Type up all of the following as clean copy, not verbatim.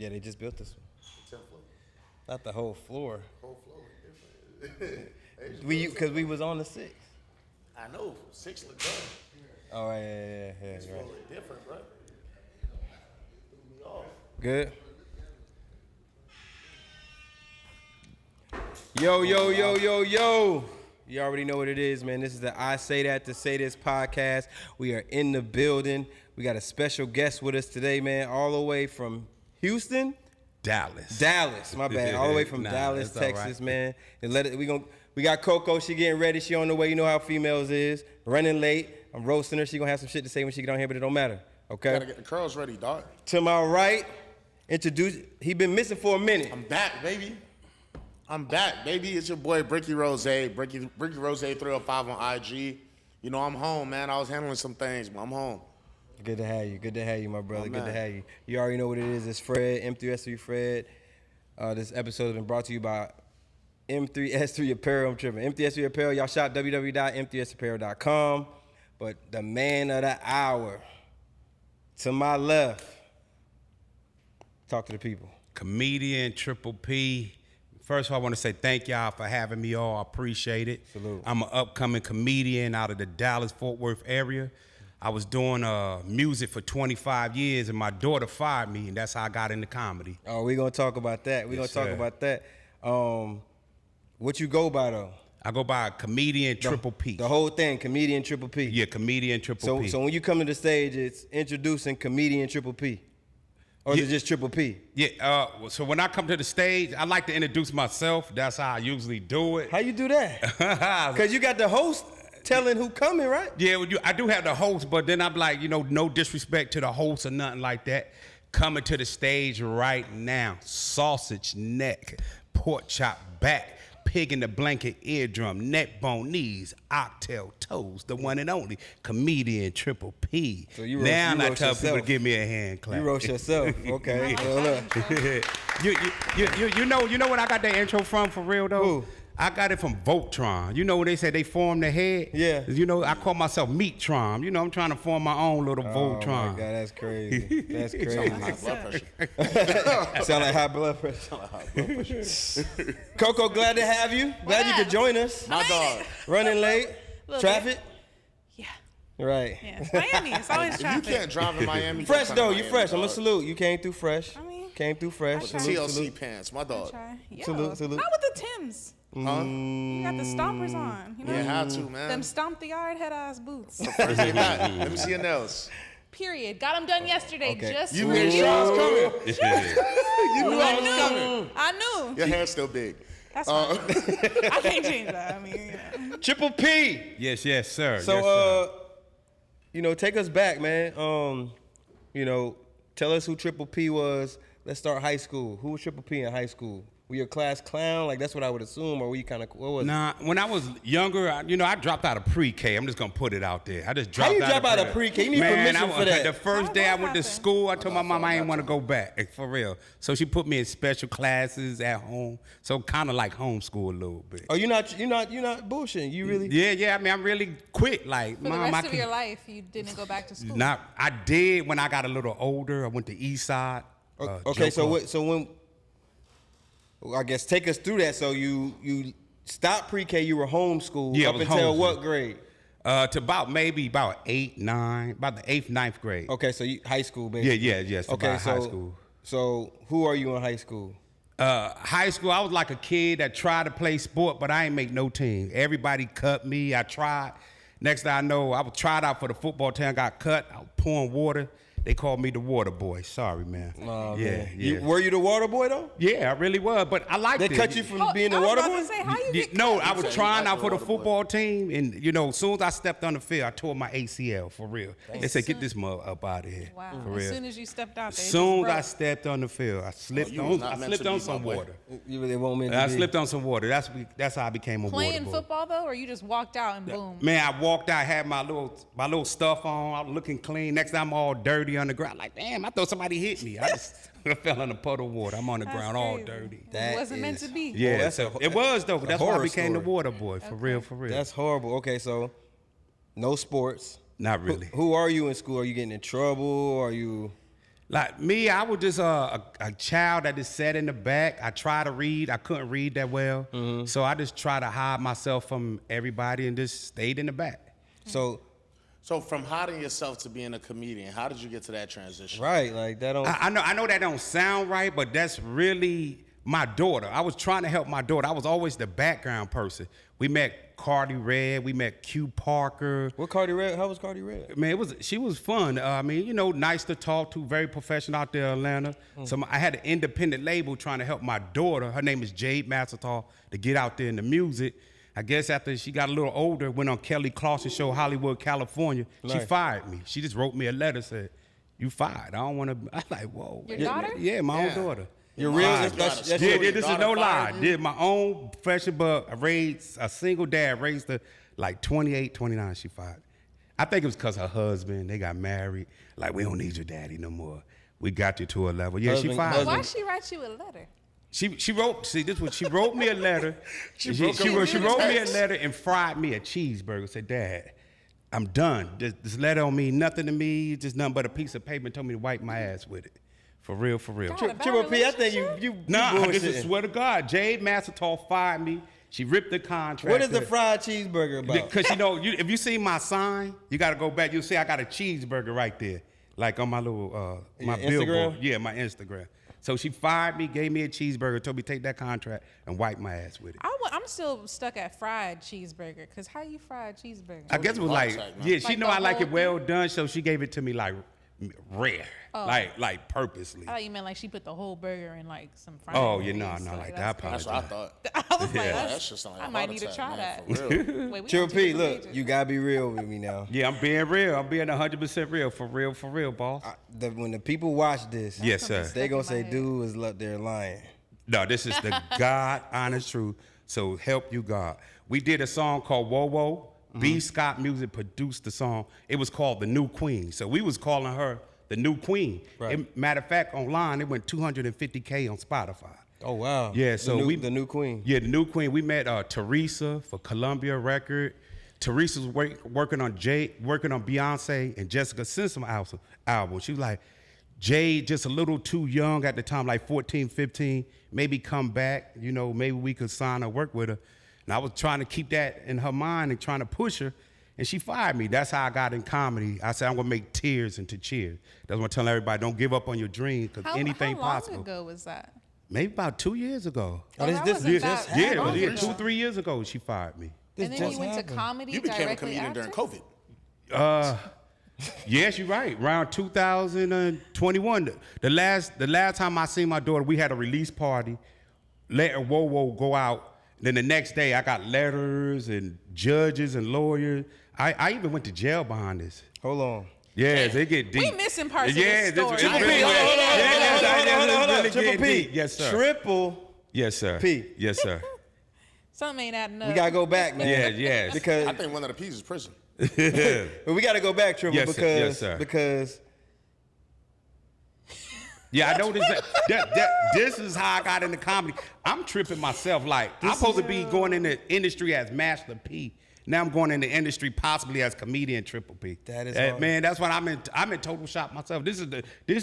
Yeah, they just built this one. 10th floor. Not the whole floor. Whole floor is different. Because we was on the 6th. I know. 6 look good. Oh, yeah. This Right. floor look different, bro. Threw me off. Good. Yo. You already know what it is, man. This is the I Say That to Say This podcast. We are in the building. We got a special guest with us today, man, all the way from Houston. Dallas, my bad. All the way from Dallas, Texas, man. And we got Coco. She getting ready. She on the way. You know how females is. Running late. I'm roasting her. She gonna have some shit to say when she get on here, but it don't matter. Okay. Gotta get the curls ready, dog. To my right, he been missing for a minute. I'm back, baby. It's your boy Bricky Rose. Bricky Rose 305 on IG. You know I'm home, man. I was handling some things, but I'm home. Good to have you, my brother. Oh, Good to man. have you. You already know what it is. It's Fred, M3S3 Fred. This episode has been brought to you by M3S3 Apparel. I'm tripping. M3S3 Apparel. Y'all shop www.m3sapparel.com. But the man of the hour, to my left, talk to the people. Comedian Triple P. First of all, I want to say thank y'all for having me all. I appreciate it. Salute. I'm an upcoming comedian out of the Dallas-Fort Worth area. I was doing music for 25 years, and my daughter fired me, and that's how I got into comedy. Oh, we're going to talk about that. We're going to talk about that. What you go by, though? I go by Comedian Triple P. The whole thing, Comedian Triple P. Yeah, Comedian Triple P. So when you come to the stage, it's introducing Comedian Triple P. Or is it just Triple P? Yeah, so when I come to the stage, I like to introduce myself. That's how I usually do it. How you do that? Because you got the host telling who coming, right? Yeah, well, I do have the host, but then I'm like, no disrespect to the host or nothing like that. Coming to the stage right now, sausage neck, pork chop back, pig in the blanket eardrum, neck bone knees, oxtail toes, the one and only Comedian Triple P. So you now I roast tell yourself. people to give me a hand clap. You roast yourself. Okay. Well, look. You know what I got that intro from for real though? Who? I got it from Voltron. You know when they say they form the head? Yeah. You know, I call myself Meattron. You know, I'm trying to form my own little Voltron. Oh my God, that's crazy. That's crazy. High blood pressure. Sound like high blood pressure. Coco, glad to have you. Glad you could join us. My dog. Running late. Little Traffic. Yeah. Right. Yeah. It's Miami. It's always If you traffic. can't drive in Miami, Fresh come though. to You Miami, fresh. I'm dog. gonna salute. You came through fresh. I mean, Came through fresh. I tried. Salute, TLC salute. pants, my dog. Try. Yo, Salute. Not with the Tims. Huh? You got the stompers on. You know? Yeah, had to, man. Them stomp the yard head ass boots. First day back. Let me see your nails. Period. Got them done yesterday. Okay. Just You for knew you. I was coming. You knew I was I coming. knew. I knew. Your hair's still big. That's fine. I can't change that. I mean, yeah. Triple P. Yes, sir. So, yes, sir. take us back, man. Tell us who Triple P was. Let's start high school. Who was Triple P in high school? Were you a class clown? Like, that's what I would assume, or were you kind of, what was it? Nah, when I was younger, I dropped out of pre-K. I'm just gonna put it out there. I just dropped How you out drop out of pre-K? You need permission for that. The first How day that I went to happen? school, I told my mom I didn't want to go back, for real. So she put me in special classes at home. So kind of like homeschool a little bit. Oh, you're not bullshitting. You really? Yeah. I mean, I'm really quick. Like, For the mom, I rest of can. your life, you didn't go back to school. I did when I got a little older. I went to East Side. Okay, Joe Clark. so when, well, I guess take us through that. So you stopped pre-K, you were homeschooled Yeah, I up was until homeschooled. what grade? To about 8, 9, about the 8th, 9th grade. Okay, so you high school, basically. Yeah. So Okay, about so high school. So who are you in high school? High school, I was like a kid that tried to play sport, but I ain't make no team. Everybody cut me. I tried. Next thing I know, I was tried out for the football team. I got cut. I was pouring water. They called me the water boy. Sorry, man. Oh, yeah, man. yeah. Were you the water boy though? Yeah, I really was, but I liked They it. cut you from Oh, being the I was water about boy? to say, how you Yeah, get no, cut? I was trying out for the water boy. football team, and as soon as I stepped on the field, I tore my ACL for real. They said, "Get this mother up out of here." Wow. For As real. soon as you stepped out As there, it soon just as I broke. stepped on the field, I slipped you was on. not I meant slipped to on be some my boy. water. You really won't mean to I be. slipped on some water. That's how I became a Playing water boy. football though, or you just walked out and boom? Man, I walked out, had my little stuff on. I was looking clean. Next time, I'm all dirty on the ground. Like, damn, I thought somebody hit me. I just fell in a puddle of water. I'm on the That's ground all crazy. dirty. That It wasn't meant is- to be. Yeah, that's so a- it was though. That's why I horror became the story. water boy. For real, for real. That's horrible. Okay, so no sports. Not really. Who are you in school? Are you getting in trouble? Are you? Like me, I was just a child that just sat in the back. I tried to read. I couldn't read that well. So I just tried to hide myself from everybody and just stayed in the back. So So from hiding yourself to being a comedian, how did you get to that transition? right, like that don't. I know that don't sound right, but that's really my daughter. I was trying to help my daughter. I was always the background person. We met Cardi Red. We met Q Parker. What Cardi Red? How was Cardi Red? Man, she was fun. I mean, nice to talk to, very professional out there in Atlanta. So I had an independent label trying to help my daughter. Her name is Jade Massatar, to get out there in the music. I guess after she got a little older, went on Kelly Clarkson show, Hollywood, California. She Nice. fired me. She just wrote me a letter, said, "You fired. I don't want to." I'm like, "Whoa." Your daughter? Yeah, my Yeah. own daughter. You're real. Fired. That's Yeah, Yeah, your- this is daughter no lie. fired you? Did my own profession, but I raised a single dad, raised her like 28, 29, she fired. I think it was because her husband, they got married. Like, we don't need your daddy no more. We got you to a level. Yeah, she Husband- fired. husband- Why she write you a letter? She wrote, see, this was, she wrote me a letter. she broke up with she you wrote in me a text. letter and fried me a cheeseburger. Said, "Dad, I'm done. This letter don't mean nothing to me. Just nothing but a piece of paper, and told me to wipe my ass with it. For real, for real." God, a Triple bad P, I think you relationship? Nah, this bullshitting. is swear to God. Jade Massatar fired me. She ripped the contract. What is the fried cheeseburger about? Because if you see my sign, you got to go back. You'll see I got a cheeseburger right there, like on my little my Your billboard. Instagram? Yeah, my Instagram. So she fired me, gave me a cheeseburger, told me to take that contract and wipe my ass with it. I'm still stuck at fried cheeseburger. Cause how you fry a cheeseburger? I guess it was like, Contact, man. yeah, she Like know the I like it whole well done, so she gave it to me like rare, like purposely. I thought you meant like she put the whole burger in like some fries. Oh, yeah, no, like that part. That's what I thought. I was like, Yeah. That that's, shit sound like I a might heart need to attack, try man, that. for real. Wait, we Triple on two P, different look, pages. you gotta be real with me now. Yeah, I'm being real. I'm being 100% real, for real, boss. When the people watch this, Yes, something sir. they gonna stuck in say my head. dude is up there lying. No, this is the God honest truth. So help you God. We did a song called Whoa Whoa. B. Scott Music produced the song. It was called The New Queen. So we was calling her the New Queen. Right. Matter of fact, online it went 250K on Spotify. Oh wow. Yeah, so the new queen. Yeah, the New Queen. We met Teresa for Columbia Record. Teresa's working on Beyonce and Jessica Simpson album. She was like, Jade just a little too young at the time, like 14, 15. Maybe come back, maybe we could sign her, work with her. And I was trying to keep that in her mind and trying to push her. And she fired me. That's how I got in comedy. I said, I'm going to make tears into cheers. That's what I'm telling everybody. Don't give up on your dream, because anything how long possible. ago was that? Maybe about 2 years ago. Oh, this that this wasn't just that Yeah, it long was, ago. 2-3 years ago she fired me. This And then just you went to happened. comedy You became a directly comedian after? during COVID. Yes, you're right. Around 2021, the last time I seen my daughter, we had a release party. Let her Whoa Whoa go out. Then the next day, I got letters and judges and lawyers. I even went to jail behind this. Hold on. Yes, they get deep. We missing parts of Yeah, this story. it's Triple really P, hold on, good. hold on, Yeah, yes, Hold on. really Triple getting P. deep. Yes, sir. Triple. Yes, sir. P. Yes, sir. Something ain't adding up. We gotta go back, man. Yeah, yes. Because I think one of the P's is prison. but we gotta go back, Triple, Yes, sir. because Yes, sir. because Yeah, I noticed that this is how I got into comedy. I'm tripping myself. Like, I'm supposed to be going in the industry as Master P. Now I'm going in the industry possibly as comedian Triple P. That is hard. man, that's what I'm in total shock myself. This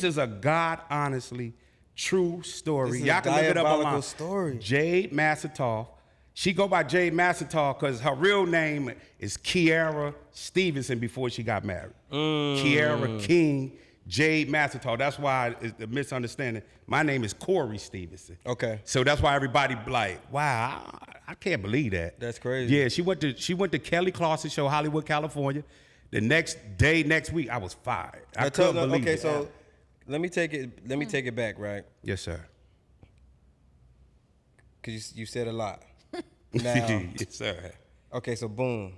is a God honestly true story. This is Y'all a can look it up diabolical online. story. Jade Massatar. She go by Jade Massatar because her real name is Kiara Stevenson before she got married. Kiara King, Jade Massatar. That's why it's the misunderstanding. My name is Corey Stevenson. Okay. So that's why everybody like, wow, I can't believe that. That's crazy. Yeah, she went to Kelly Clarkson show, Hollywood, California. The next week, I was fired. I couldn't believe okay, it. so let me take it back, right? Yes, sir. Because you said a lot. Now, Yes, sir. okay, so boom,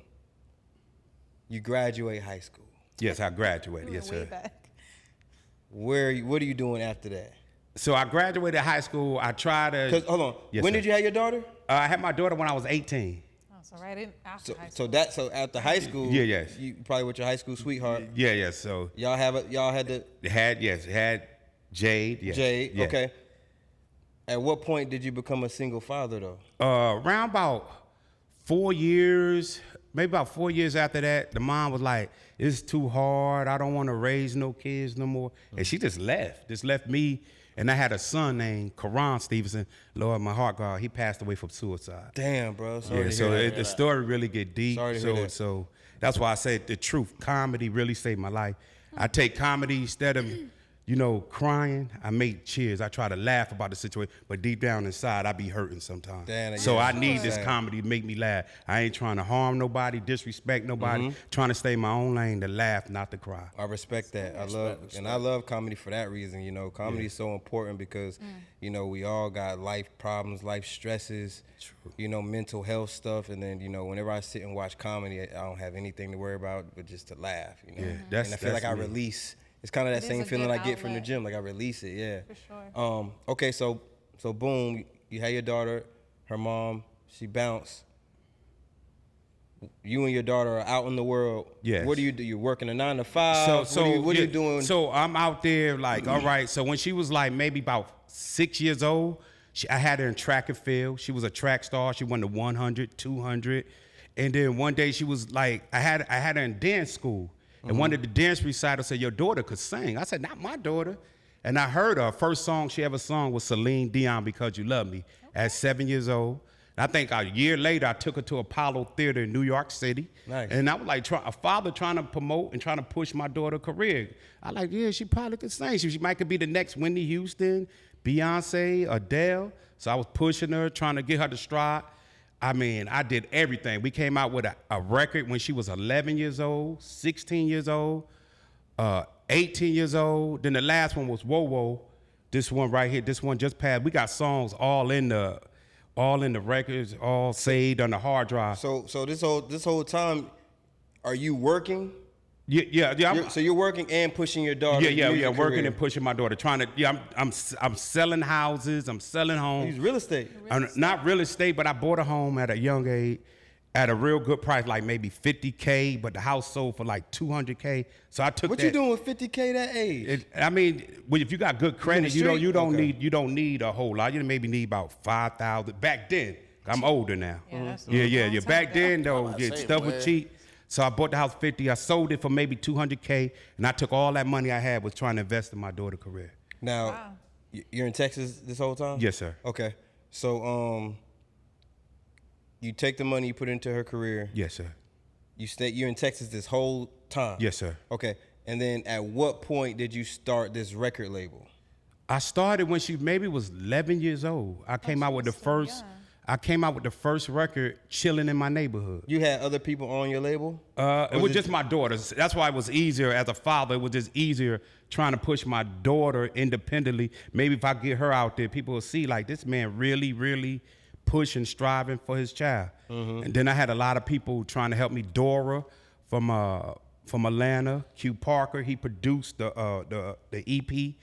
you graduate high school. Yes, I graduated. We Yes, went way sir. back. What are you doing after that? So I graduated high school. I tried to. Because hold on, Yes, when sir. did you have your daughter? I had my daughter when I was 18. Oh, so right in after So high school. so after high school, Yeah, yes. you probably with your high school sweetheart. Yeah. So Y'all had to it had Jade. Yes. Jade. Yes. Okay. At what point did you become a single father though? Around about 4 years maybe about 4 years after that, the mom was like, it's too hard. I don't want to raise no kids no more. And she just left me. And I had a son named Karan Stevenson. Lord, my heart, God, he passed away from suicide. Damn, bro. Sorry Yeah, to so hear that. the story really get deep. Sorry to hear that. So that's why I said the truth. Comedy really saved my life. I take comedy instead of, crying. I make cheers. I try to laugh about the situation, but deep down inside, I be hurting sometimes. Damn, So yeah. I need this Sad. comedy to make me laugh. I ain't trying to harm nobody, disrespect nobody. Trying to stay in my own lane to laugh, not to cry. I respect that. I love comedy for that reason. Comedy is so important because, we all got life problems, life stresses, mental health stuff. And then, whenever I sit and watch comedy, I don't have anything to worry about but just to laugh, Yeah, and I feel like I me. release. It's kind of that It is same a feeling good I get from the outlet. gym. Like I release it, yeah. For sure. Okay, so boom, you had your daughter, her mom, she bounced. You and your daughter are out in the world. Yes. What do? You're working a 9 to 5. What are you doing? So I'm out there like, all right. So when she was like maybe about 6 years old, I had her in track and field. She was a track star. She won the 100, 200. And then one day she was like, I had her in dance school. And one of the dance recitals said, your daughter could sing. I said, not my daughter. And I heard her first song she ever sung was Celine Dion, Because You Love Me, at 7 years old. And I think a year later, I took her to Apollo Theater in New York City. Nice. And I was like, a father trying to promote and trying to push my daughter's career. I like, yeah, she probably could sing. She might could be the next Whitney Houston, Beyonce, Adele. So I was pushing her, trying to get her to stride. I mean, I did everything. We came out with a record when she was 11 years old, 16 years old, 18 years old. Then the last one was Whoa Whoa. This one right here, this one just passed. We got songs all in the records, all saved on the hard drive. So this whole time, are you working? Yeah. So you're working and pushing your daughter. Yeah. Working and pushing my daughter, trying to. I'm selling houses. I'm selling homes. He's real estate. Not real estate, but I bought a home at a young age, at a real good price, like maybe $50K, but the house sold for like $200K. So I took What that. you doing with $50K that age? If you got good credit, the you street? you don't need a whole lot. You maybe need about 5,000. Back then, I'm older now. Yeah, that's Yeah. a long Back time then ago. though, say, stuff was boy. cheap. So I bought the house 50. I sold it for maybe $200K, and I took all that money I had was trying to invest in my daughter's career. Now, Wow. you're in Texas this whole time? Yes, sir. Okay. So you take the money, you put it into her career. Yes, sir. You're in Texas this whole time. Yes, sir. Okay. And then at what point did you start this record label? I started when she maybe was 11 years old. I came out with the so first. young. I came out with the first record, Chilling in My Neighborhood. You had other people on your label? It was just my daughters. That's why it was easier as a father. It was just easier trying to push my daughter independently. Maybe if I get her out there, people will see like this man really, really pushing, striving for his child. And then I had a lot of people trying to help me. Dora from Atlanta, Q Parker. He produced the EP.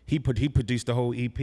He produced the whole EP.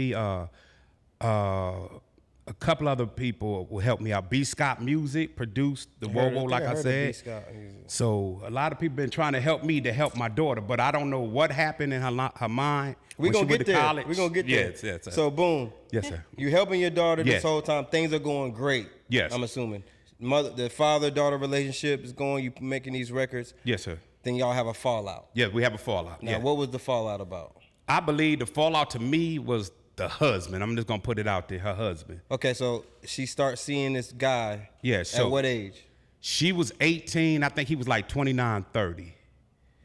A couple other people will help me out. B. Scott Music produced the Whoa Whoa, like I heard of said. B. Scott Music. So a lot of people been trying to help me to help my daughter, but I don't know what happened in her mind. We when gonna she went get to there. college. We gonna get there. Yes, sir. So boom. Yes, sir. You helping your daughter this Yes. whole time. Things are going great. Yes. I'm assuming. The father-daughter relationship is going. You making these records. Yes, sir. Then y'all have a fallout. Yeah, we have a fallout. Now, Yeah. what was the fallout about? I believe the fallout to me was the husband. I'm just gonna put it out there. Her husband. Okay, so she starts seeing this guy. Yeah, so- at what age? She was 18. I think he was like 29, 30.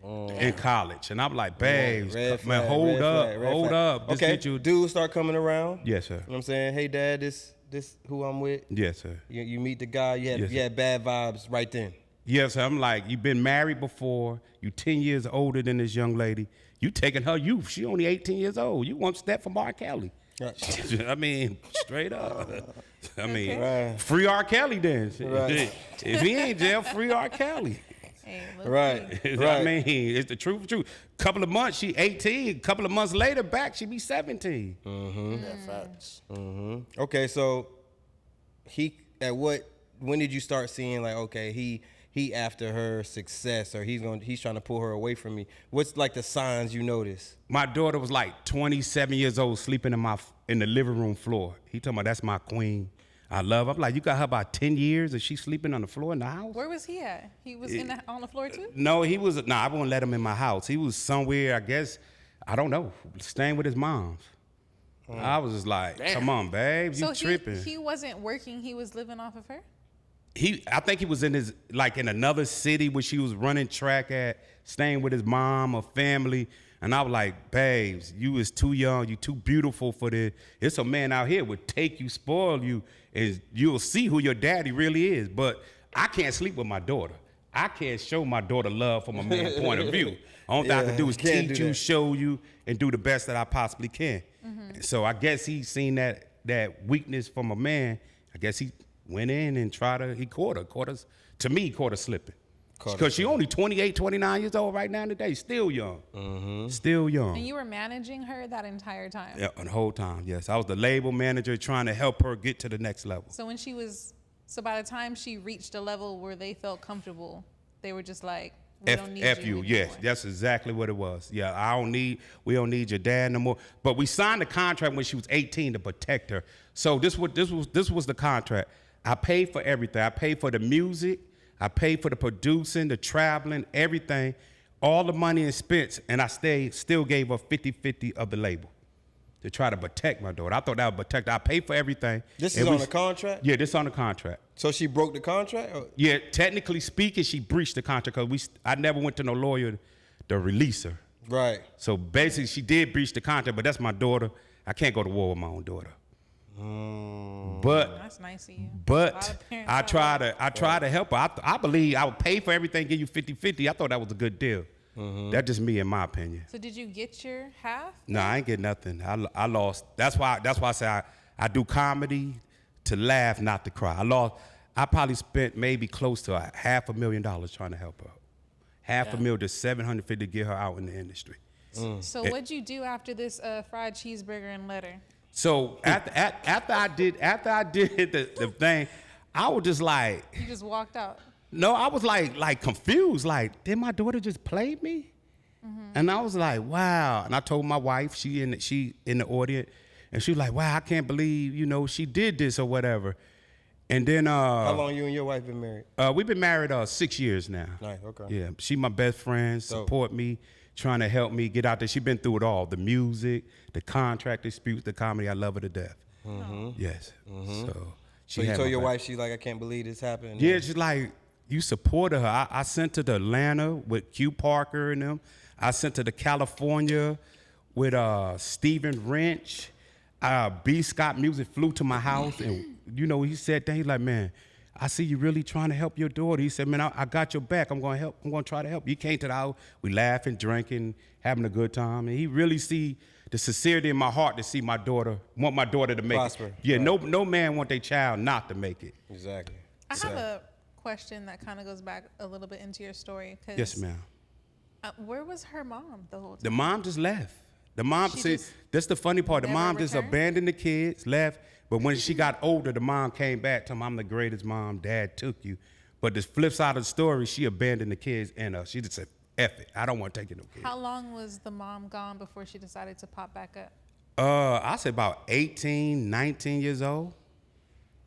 In college, and I'm like, babes, Red man, flag, hold red up, flag, red hold flag. up. Just Okay, get you. dudes start coming around. Yes, sir. You know what I'm saying? Hey, dad, this who I'm with. Yes, sir. You meet the guy. Yes, You sir. had bad vibes right then. Yes, sir. I'm like, you've been married before. You 10 years older than this young lady. You taking her youth. She only 18 years old. You want step from R. Kelly. Right. I mean, straight up. I mean, Right. free R. Kelly then. Right. If he ain't jail, free R. Kelly. Hey, look Right. good. I mean, it's the truth. Couple of months, she 18. Couple of months later, back, she be 17. Yeah, facts. Okay, so when did you start seeing like, okay, he after her success, or he's trying to pull her away from me? What's like the signs you notice? My daughter was like 27 years old, sleeping in the living room floor. He talking about that's my queen. I love her. I'm like, you got her about 10 years and she's sleeping on the floor in the house? Where was he at? He was on the floor too? No, he was, I wouldn't let him in my house. He was somewhere, I guess, I don't know, staying with his moms. I was just like, come on, babe, you So tripping. he wasn't working, he was living off of her? I think he was in in another city where she was running track at, staying with his mom or family. And I was like, babes, you is too young, you too beautiful for this. It's a man out here would take you, spoil you, and you'll see who your daddy really is. But I can't sleep with my daughter. I can't show my daughter love from a man's point of view. Only thing I can do is can't teach do you, that. show you, and do the best that I possibly can. So I guess he seen that weakness from a man. I guess he went in and he caught her slipping. Because she only 28, 29 years old right now today, still young. Still young. And you were managing her that entire time? Yeah, the whole time, yes. I was the label manager trying to help her get to the next level. So by the time she reached a level where they felt comfortable, they were just like, we don't need you yes, anymore. that's exactly what it was. Yeah, we don't need your dad no more. But we signed the contract when she was 18 to protect her. So this was the contract. I paid for everything. I paid for the music. I paid for the producing, the traveling, everything, all the money and expense, and I still gave her 50-50 of the label to try to protect my daughter. I thought that would protect her. I paid for everything. This is on the contract? Yeah, this on the contract. So she broke the contract? Or- Yeah, technically speaking, she breached the contract because I never went to no lawyer to release her. Right. So basically, she did breach the contract, but that's my daughter. I can't go to war with my own daughter. But That's nice of you. A lot But of parents I don't try to help her. I believe I would pay for everything, give you 50-50. I thought that was a good deal. That's just me, in my opinion. So did you get your half? No, I ain't get nothing. I lost. That's why I say I do comedy to laugh, not to cry. I probably spent maybe close to $500,000 trying to help her. $500,000 to $750,000 to get her out in the industry. So what'd you do after this fried cheeseburger and letter? So after I did the thing, I was just like, You just walked out. no, I was like confused. Like, did my daughter just play me? And I was like, wow. And I told my wife, she in the audience, and she was like, wow, I can't believe, she did this or whatever. And then How long you and your wife been married? we've been married 6 years now. Nice, okay. Yeah, she my best friend, support me, trying to help me get out there. She been through it all, the music, the contract disputes, the comedy. I love her to death. Yes. So you told your wife, she's like, I can't believe this happened? Yeah, she's like, you supported her. I sent her to Atlanta with Q Parker and them. I sent her to California with Stephen Wrench. B. Scott Music flew to my house, and he said that. He's like, man, I see you really trying to help your daughter. He said, man, I got your back. I'm gonna help. I'm gonna try to help. He came to the house. We laughing, drinking, having a good time, and he really see the sincerity in my heart to see my daughter, want my daughter to make Prosper. it. Yeah, Right. no man want their child not to make it. Exactly. I have a question that kind of goes back a little bit into your story. 'Cause, Yes, ma'am. Where was her mom the whole time? The mom just left. The mom, She see, just that's the funny part. The never mom just returned? abandoned the kids, left. But when she got older, the mom came back, told me, I'm the greatest mom, dad took you. But the flip side of the story, she abandoned the kids, and she just said, F it, I don't want to take it no kids. How long was the mom gone before she decided to pop back up? I say about 18, 19 years old.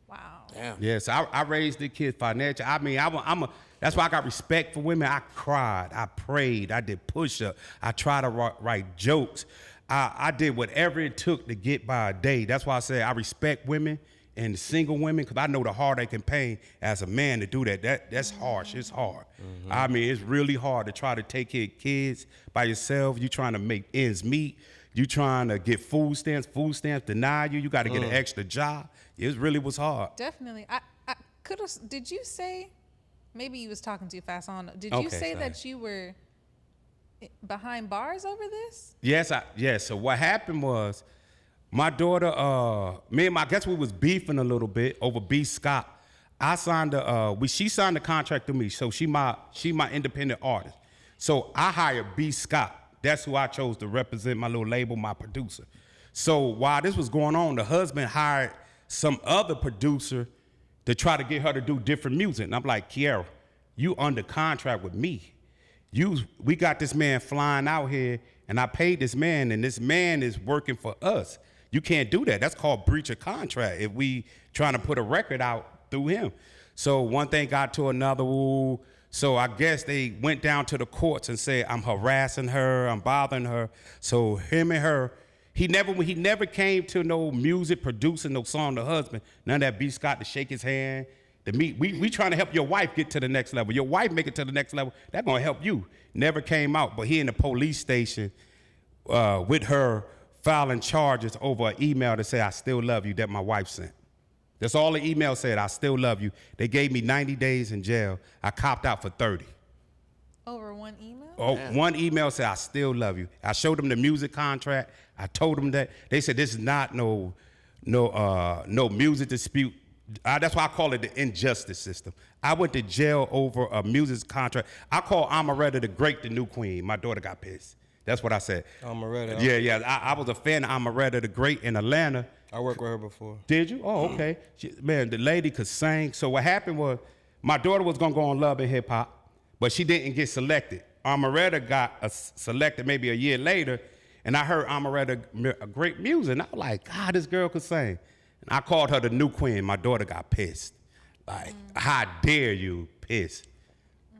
Wow. Damn. Yes, I raised the kids financially. I mean, that's why I got respect for women. I cried, I prayed, I did push-up, I tried to write jokes. I did whatever it took to get by a day. That's why I say I respect women and single women, because I know the heartache and pain as a man to do that. That's harsh. It's hard. I mean, it's really hard to try to take care of kids by yourself. You trying to make ends meet. You trying to get food stamps deny you. You got to get an extra job. It really was hard. Definitely. I could have. Did you say? Maybe you was talking too fast on. Did you Okay, say sorry. that you were behind bars over this? Yes. So what happened was, my daughter, I guess we was beefing a little bit over B. Scott. I signed she signed the contract to me, so she my independent artist. So I hired B. Scott. That's who I chose to represent my little label, my producer. So while this was going on, the husband hired some other producer to try to get her to do different music. And I'm like, Kiara, you under contract with me. We got this man flying out here, and I paid this man, and this man is working for us. You can't do that. That's called breach of contract if we trying to put a record out through him. So one thing got to another. Ooh. So I guess they went down to the courts and said, I'm harassing her, I'm bothering her. So him and her, he never came to no music producing, no song, the husband. None of that B. Scott to shake his hand. To meet, we trying to help your wife get to the next level. Your wife make it to the next level, that's gonna help you. Never came out, but he in the police station with her filing charges over an email to say, I still love you, that my wife sent. That's all the email said, I still love you. They gave me 90 days in jail. I copped out for 30. Over one email? Oh, one email said, I still love you. I showed them the music contract. I told them that. They said, this is not no music dispute. That's why I call it the injustice system. I went to jail over a music contract. I call Amaretta the Great, the new queen. My daughter got pissed. That's what I said. Amaretta. Yeah. I was a fan of Amaretta the Great in Atlanta. I worked with her before. Did you? Oh, okay. Man, the lady could sing. So what happened was my daughter was going to go on Love and Hip Hop, but she didn't get selected. Amaretta got selected maybe a year later, and I heard Amaretta great music. And I was like, God, this girl could sing. And I called her the new queen. My daughter got pissed. Like, how dare you pissed?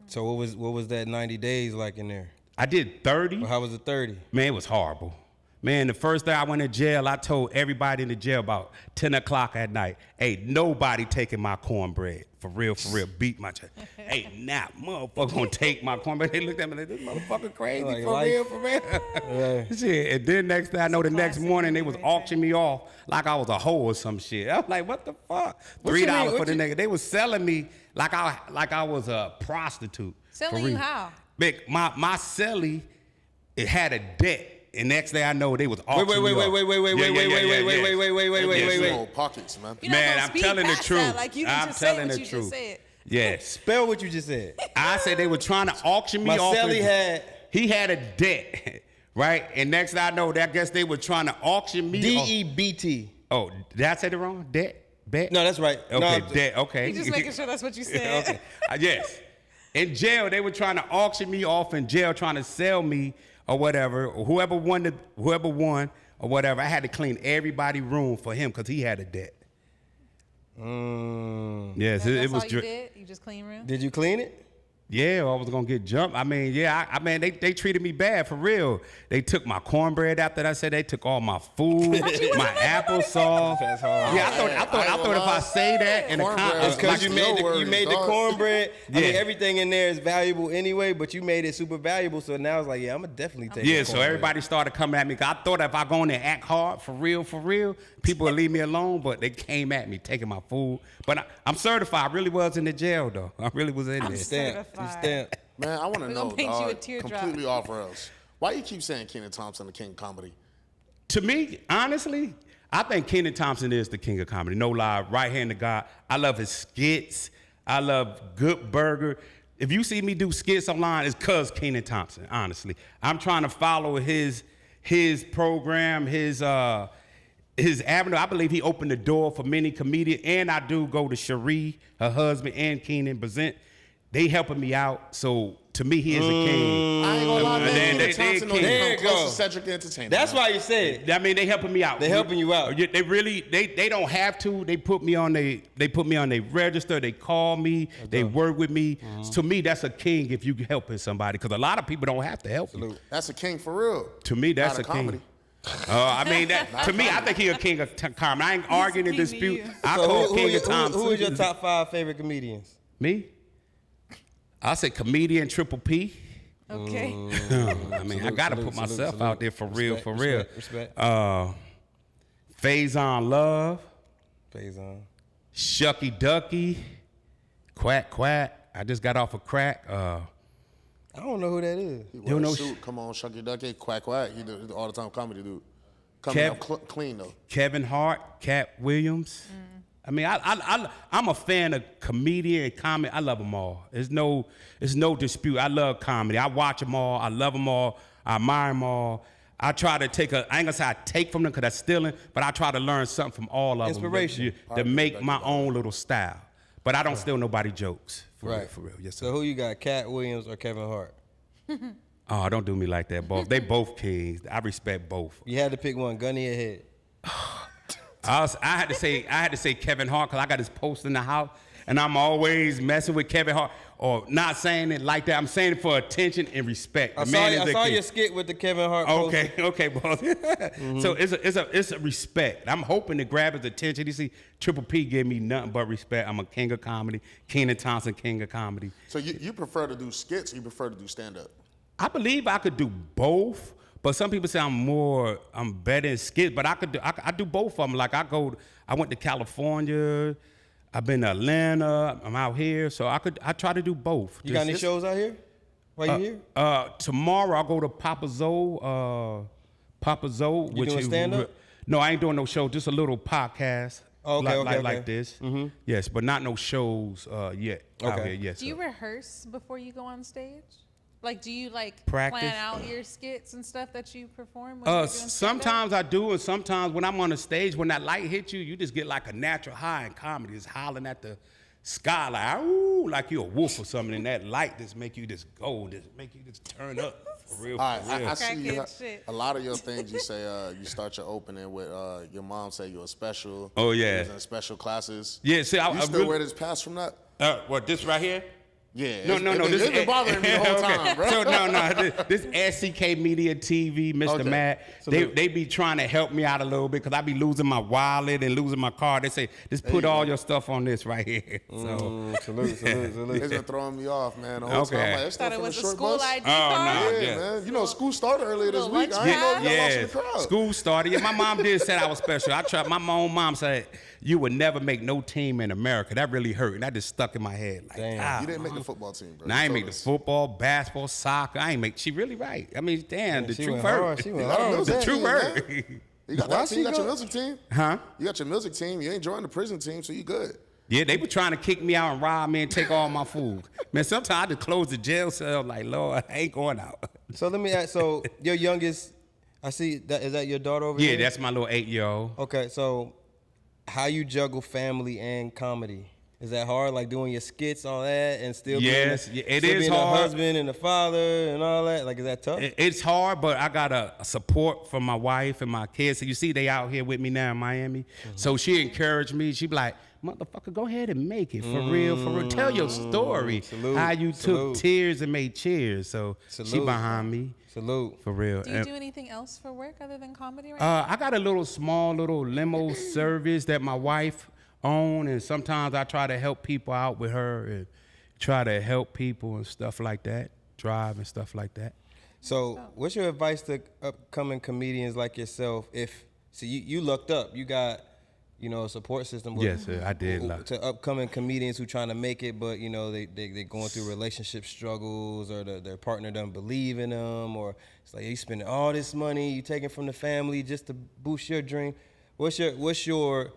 So what was that 90 days like in there? I did 30. Well, how was it 30? Man, it was horrible. Man, the first day I went to jail, I told everybody in the jail about 10 o'clock at night, ain't nobody taking my cornbread. For real, beat my chest. Ain't not motherfucker gonna take my cornbread. They looked at me like, this motherfucker crazy, Like for real. Yeah. Shit, and then next thing I know, the next morning, they was auctioning me off like I was a hoe or some shit. I was like, what the fuck? What you $3 mean? for the nigga. They was selling me like I was a prostitute. Selling you how? Big, my celly, it had a debt. And next thing I know, they was auctioning me off. Wait. Whole pockets, man. You're not Man, gonna I'm speak telling the past truth. that, like you I'm just say telling what the you just truth. said. Yes. Spell what you just said. I said they were trying to auction me off. Marcelli He had a debt, right? And next thing I know, I guess they were trying to auction me off. DEBT. Oh, did I say it wrong? Debt? Bet? No, that's right. Okay, No, debt, okay. You just making sure that's what you said. Okay. Yes. In jail, they were trying to auction me off in jail, trying to sell me or whatever. Or whoever won or whatever, I had to clean everybody's room for him because he had a debt. Yes, That's it was. all you did? You just clean room? Did you clean it? Yeah, I was gonna get jumped. I mean, yeah, I mean, they treated me bad for real. They took my cornbread after that. I said they took all my food, my applesauce. That's hard. Yeah, I thought if I say that in the Cornbread comments, is Because Like, you made the dog. cornbread. I mean, Yeah. everything in there is valuable anyway, but you made it super valuable. So now it's like, yeah, I'm gonna definitely take. yeah. the So cornbread. everybody started coming at me. 'Cause I thought if I go in there and act hard for real, people would leave me alone. But they came at me, taking my food. But I'm certified. I really was in the jail though. I really was in there. Stamp. You Certified. stamp. Man, I want to We're know, gonna paint you a dog, teardrop. completely off rails. Why you keep saying Kenan Thompson the king of comedy? To me, honestly, I think Kenan Thompson is the king of comedy. No lie, right hand to God. I love his skits. I love Good Burger. If you see me do skits online, it's cause Kenan Thompson. Honestly, I'm trying to follow his program, his avenue. I believe he opened the door for many comedians, and I do go to Cherie, her husband, and Kenan present. They helping me out, so to me, he is a king. I ain't gonna lie, man. Then Kenan they Thompson don't king. There even you come close go. to Cedric the Entertainer. That's man. why you said. I mean, they helping me out. They helping you out. Yeah, they really, they don't have to. They put me on their register. They call me. They work with me. To me, that's a king if you helping somebody, because a lot of people don't have to help you. That's a king for real. To me, that's Not a a king. comedy. I mean, to me, I think he a king of comedy. I ain't arguing a and king to dispute. you. I So call King of Thompson. who is your top 5 favorite comedians? Me? I say comedian Triple P. Okay. I mean, I gotta put myself out there for real, for real. Respect. Faison Love, Faison. Shucky Ducky, Quack Quack. I just got off of crack. I don't know who that is. He You wear a know- suit. Come on, Shucky Ducky, quack quack. He do all the time comedy, dude. Kev- Coming up clean though. Kevin Hart, Cat Williams. I mean, I'm a fan of comedian and comedy. I love them all. There's no dispute. I love comedy. I watch them all. I love them all. I admire them all. I try to I ain't gonna say I take from them because that's stealing, but I try to learn something from all of Inspiration. them to make my own little style. But I don't steal nobody jokes. For real. Yes, sir. So who you got, Cat Williams or Kevin Hart? Oh, don't do me like that, both. They both kings. I respect both. You had to pick one, gun to your head. I had to say Kevin Hart because I got his poster in the house, and I'm always messing with Kevin Hart, or not saying it like that. I'm saying it for attention and respect. I saw your skit with the Kevin Hart poster. Okay, boss. So it's a respect. I'm hoping to grab his attention. You see, Triple P give me nothing but respect. I'm a king of comedy. Kenan Thompson, king of comedy. So you prefer to do skits or you prefer to do stand-up? I believe I could do both, but some people say I'm better in skits, but I do both of them. Like I went to California, I've been to Atlanta, I'm out here, so I try to do both. You got any shows out here? While you here? Tomorrow I'll go to Papa Zoe. You doing stand-up? No, I ain't doing no show, just a little podcast. Okay. Like this. Mm-hmm. Yes, but not no shows yet out here. Yes. Do you rehearse before you go on stage? Like, do you Practice? plan out your skits and stuff that you perform? When you're doing sometimes I do, and sometimes when I'm on the stage, when that light hits you, you just get like a natural high in comedy. It's hollering at the sky like, ooh, like you're a wolf or something, and that light just make you just go, just make you just turn up for real. All right, I Crackhead see you, shit. a lot of your things you say, you start your opening with your mom say you're a special. Oh, yeah. You was in special classes. Yeah, see, You still wear this pass from that? What, this right here? Yeah. No. It's been bothering me the whole time, bro. So this SCK Media TV, Mr. Okay. Matt, they be trying to help me out a little bit because I be losing my wallet and losing my card. They say, just put all your stuff on this right here. So. Salute. It's been throwing me off, man. The whole time. I'm like, that's Thought stuff it from was the a short school bus. ID Oh, card. no. Yeah, Yeah. man. You know, school started earlier this Little week. I lunch ain't know you got lost in Yeah, the crowd. school started. Yeah, my mom did say I was special. I tried. My own mom said, you would never make no team in America. That really hurt. And that just stuck in my head. Like, Damn. ah, You didn't make the football team, bro. Now, I ain't You make told the us. football, basketball, soccer. I ain't make. She really right. I mean, damn, the She truth went hard. hurt. She went got a hard. music The truth team, hurt. man. You got Why that team. You got she your go- music team. Huh? You got your music team. You ain't joined the prison team, so you good. Yeah, they were trying to kick me out and rob me and take all my food. Man, sometimes I just close the jail cell like, Lord, I ain't going out. So let me ask. So your youngest, I see that is that your daughter over Yeah, here? that's my little 8-year-old. Okay. So how you juggle family and comedy? Is that hard? Like doing your skits, all that, and still Yes, being, it still is being hard. a husband and a father and all that? Like, is that tough? It's hard, but I got a support from my wife and my kids. So you see, they out here with me now in Miami. So she encouraged me. She be like, motherfucker, go ahead and make it for real, for real. Tell your story. Salute, How you salute. took tears and made cheers. So she Salute. behind me. Salute. For real. Do you And- do anything else for work other than comedy right now? I got a small limo service that my wife own, and sometimes I try to help people out with her and try to help people and stuff like that, drive and stuff like that. So, what's your advice to upcoming comedians like yourself? You lucked up, you got, a support system. With, Yes, sir, I did luck. To upcoming comedians who trying to make it, but they going through relationship struggles, or their partner doesn't believe in them, or it's like you spending all this money, you taking from the family just to boost your dream. What's your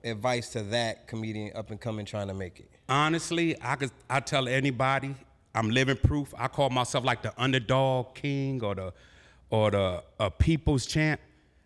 advice to that comedian up and coming trying to make it? Honestly, I tell anybody I'm living proof. I call myself like the underdog king or the people's champ.